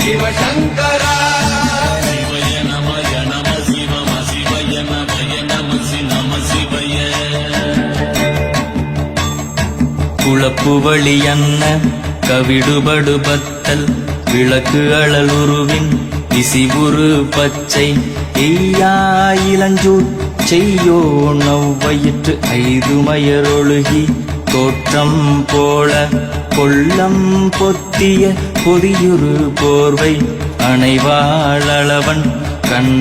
சிவசங்கரா சிவய நமய நம சிவம சிவய நமய நம நம சிவய குழப்புவழி அன்ன கவிடுபடு பத்தல் விளக்கு அழலுருவின் இசிவுரு பச்சை எய்யா இளஞ்சூர் செய்யோ நவ்வயிற்று ஐதுமயரொழுகி தோற்றம் போல கொள்ளம் பொத்திய பொதியுரு போர்வை அணைவாளவன் கண்